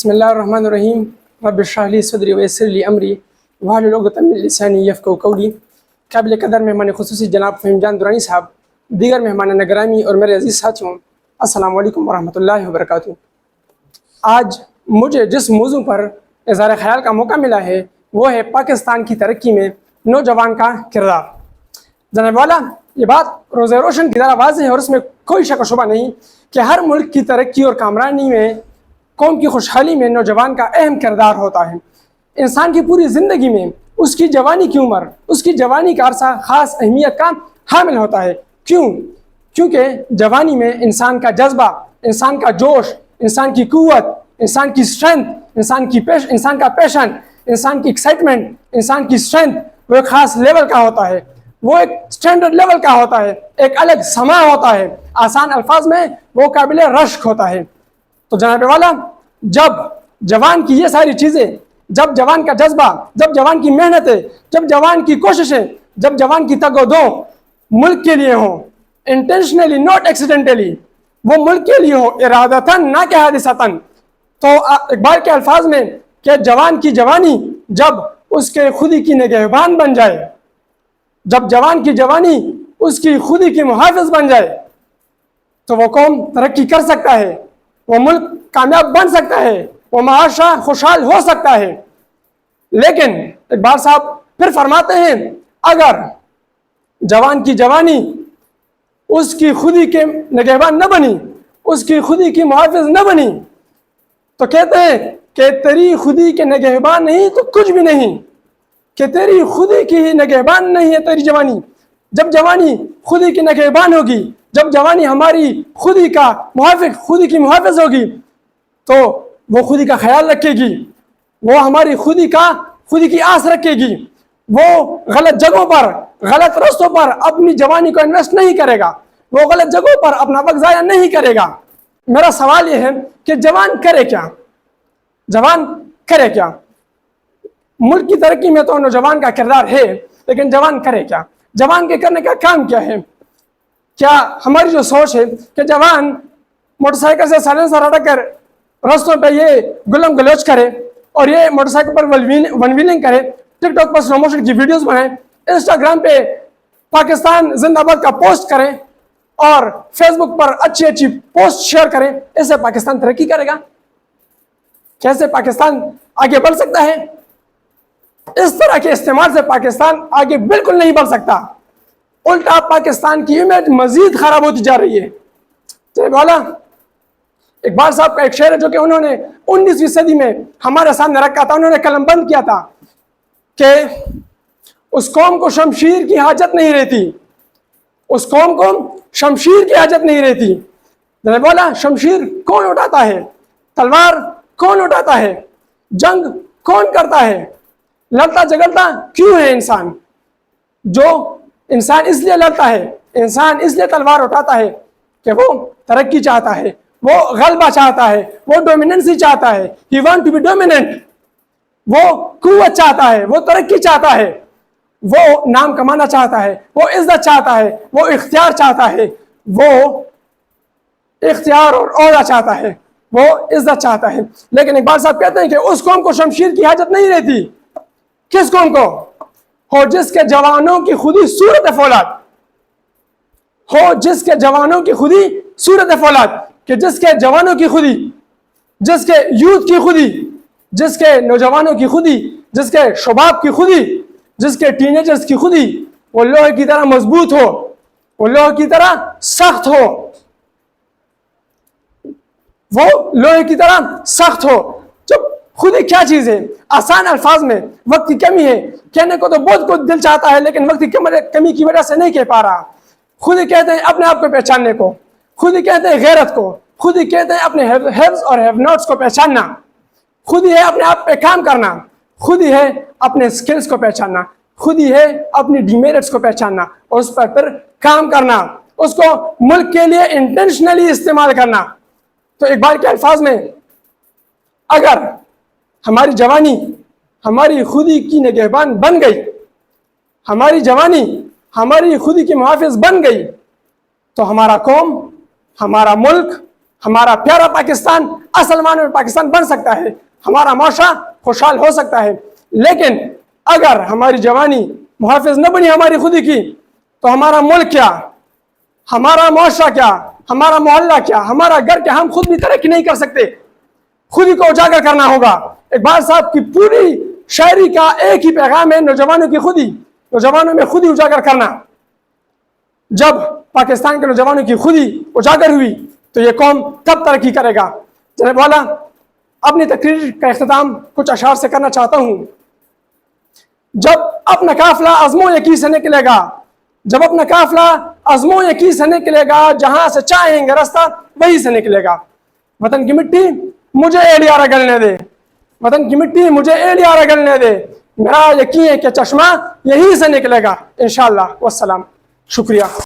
بسم اللہ الرحمن الرحیم رب اشرح لی صدری ویسر لی امری واحلل عقدۃ من لسانی یفقہوا قولی۔ قابل قدر مہمان خصوصی جناب فہیم جان درانی صاحب، دیگر مہمان نگرامی اور میرے عزیز ساتھیوں، السلام علیکم ورحمۃ اللہ وبرکاتہ۔ آج مجھے جس موضوع پر اظہار خیال کا موقع ملا ہے وہ ہے پاکستان کی ترقی میں نوجوان کا کردار۔ جناب والا، یہ بات روز روشن کی طرح واضح ہے اور اس میں کوئی شک و شبہ نہیں کہ ہر ملک کی ترقی اور کامرانی میں، قوم کی خوشحالی میں نوجوان کا اہم کردار ہوتا ہے۔ انسان کی پوری زندگی میں اس کی جوانی کی عمر، اس کی جوانی کا عرصہ خاص اہمیت کا حامل ہوتا ہے۔ کیونکہ جوانی میں انسان کا جذبہ، انسان کا جوش، انسان کی قوت، انسان کی اسٹرینتھ، انسان کا پیشن، انسان کی ایکسائٹمنٹ، انسان کی اسٹرینتھ وہ ایک خاص لیول کا ہوتا ہے، وہ ایک اسٹینڈرڈ لیول کا ہوتا ہے، ایک الگ سما ہوتا ہے، آسان الفاظ میں وہ قابل رشک ہوتا ہے۔ تو جناب والا، جب جوان کی یہ ساری چیزیں، جب جوان کا جذبہ، جب جوان کی محنتیں، جب جوان کی کوششیں، جب جوان کی تگ و دو ملک کے لیے ہوں، انٹینشنلی ناٹ ایکسیڈنٹلی، وہ ملک کے لیے ہو ارادتاً نہ کہ حادثتاً، تو اقبال کے الفاظ میں کہ جوان کی جوانی جب اس کے خودی کی نگہبان بن جائے، جب جوان کی جوانی اس کی خودی کی محافظ بن جائے تو وہ قوم ترقی کر سکتا ہے، وہ ملک کامیاب بن سکتا ہے، وہ معاشرہ خوشحال ہو سکتا ہے۔ لیکن اقبال صاحب پھر فرماتے ہیں، اگر جوان کی جوانی اس کی خودی کے نگہبان نہ بنی، اس کی خودی کی محافظ نہ بنی، تو کہتے ہیں کہ تیری خودی کے نگہبان نہیں تو کچھ بھی نہیں، کہ تیری خودی کی ہی نگہبان نہیں ہے تیری جوانی۔ جب جوانی خودی کی نگہبان ہوگی، جب جوانی ہماری خودی کا محافظ، خودی کی محافظ ہوگی، تو وہ خودی کا خیال رکھے گی، وہ ہماری خودی کی آس رکھے گی، وہ غلط جگہوں پر، غلط رستوں پر اپنی جوانی کو انویسٹ نہیں کرے گا، وہ غلط جگہوں پر اپنا وقت ضائع نہیں کرے گا۔ میرا سوال یہ ہے کہ جوان کرے کیا؟ جوان کرے کیا؟ ملک کی ترقی میں تو نوجوان کا کردار ہے، لیکن جوان کرے کیا؟ جوان کے کرنے کا کام کیا ہے؟ کیا ہماری جو سوچ ہے کہ جوان موٹر سائیکل سے سائلنسر ہٹا کر رستوں پہ یہ گلم گلوچ کرے اور یہ موٹر سائیکل پر ون ویلنگ کرے، ٹک ٹاک پر سلو موشن کی ویڈیوز بنائیں، انسٹاگرام پہ پاکستان زندہ باد کا پوسٹ کریں اور فیس بک پر اچھی اچھی پوسٹ شیئر کریں، ایسے پاکستان ترقی کرے گا؟ کیسے پاکستان آگے بڑھ سکتا ہے؟ اس طرح کے استعمال سے پاکستان آگے بالکل نہیں بڑھ سکتا، الٹا پاکستان کی امیج مزید خراب ہوتی جا رہی ہے۔ والا اقبال صاحب کا ایک شعر ہے جو کہ انہوں نے 19ویں صدی میں ہمارے سامنے رکھا تھا، انہوں نے قلم بند کیا تھا کہ اس قوم کو شمشیر کی حاجت نہیں رہتی، اس قوم کو شمشیر کی حاجت نہیں رہتی۔ والا، شمشیر کون اٹھاتا ہے؟ تلوار کون اٹھاتا ہے؟ جنگ کون کرتا ہے؟ لڑتا جگڑتا کیوں ہے انسان؟ جو انسان اس لیے لڑتا ہے، انسان اس لیے تلوار اٹھاتا ہے کہ وہ ترقی چاہتا ہے، وہ غلبہ چاہتا ہے، وہ ڈومیننسی چاہتا ہے، he want to be dominant، وہ قوت چاہتا ہے، وہ ترقی چاہتا ہے، وہ نام کمانا چاہتا ہے، وہ عزت چاہتا ہے، وہ اختیار چاہتا ہے، وہ اختیار اور عہدہ چاہتا ہے، وہ عزت چاہتا ہے۔ لیکن اقبال صاحب کہتے ہیں کہ اس قوم کو شمشیر کی حاجت نہیں رہتی۔ کس قوم کو؟ ہو جس کے جوانوں کی خودی صورت فولاد، ہو جس کے جوانوں کی خودی صورت فولاد، کہ جس کے جوانوں کی خودی، جس کے یوتھ کی خودی، جس کے نوجوانوں کی خودی، جس کے شباب کی خودی، جس کے ٹینیجرز کی خودی وہ لوہے کی طرح مضبوط ہو، وہ لوہے کی طرح سخت ہو، وہ لوہے کی طرح سخت ہو۔ جب خودی کیا چیز ہے؟ آسان الفاظ میں، وقت کی کمی ہے، کہنے کو تو بہت کچھ دل چاہتا ہے لیکن وقت کی کمی کی وجہ سے نہیں کہہ پا رہا۔ خودی کہتے ہیں اپنے آپ کو پہچاننے کو، خودی کہتے ہیں غیرت کو، خودی کہتے ہیں اپنے ہیوز اور ہیو ناٹس کو پہچاننا، خودی ہے اپنے آپ پہ کام کرنا، خودی ہے اپنے سکلز کو پہچاننا، خودی ہے اپنی ڈیمیرٹس کو پہچاننا اور اس پر پھر کام کرنا، اس کو ملک کے لیے انٹینشنلی استعمال کرنا۔ تو اقبال کے الفاظ میں، اگر ہماری جوانی ہماری خودی کی نگہبان بن گئی، ہماری جوانی ہماری خودی کی محافظ بن گئی، تو ہمارا قوم، ہمارا ملک، ہمارا پیارا پاکستان اصل معنی میں پاکستان بن سکتا ہے، ہمارا معاشرہ خوشحال ہو سکتا ہے. لیکن اگر ہماری جوانی محافظ نہ بنی ہماری خودی کی تو ہمارا ملک کیا، ہمارا معاشرہ کیا، ہمارا محلہ کیا، ہمارا گھر کیا، ہم خود بھی ترقی نہیں کر سکتے. خودی کو اجاگر کرنا ہوگا. اقبال صاحب کی پوری شاعری کا ایک ہی پیغام ہے، نوجوانوں کی خودی، نوجوانوں میں خودی اجاگر کرنا. جب پاکستان کے نوجوانوں کی خودی اجاگر ہوئی تو یہ قوم تب ترقی کرے گا. جناب والا، اپنی تقریر کا اختتام کچھ اشعار سے کرنا چاہتا ہوں. جب اپنا قافلہ عزم و یقین سے نکلے گا، جب اپنا قافلہ عزم و یقین سے نکلے گا، جہاں سے چاہیں گے راستہ وہیں سے نکلے گا. وطن کی مٹی مجھے ایڑیا رگڑنے دے، وطن کی مٹی مجھے ایڑیا رگڑنے دے، میرا یقین ہے کہ چشمہ یہیں سے نکلے گا انشاءاللہ. والسلام. شکریہ.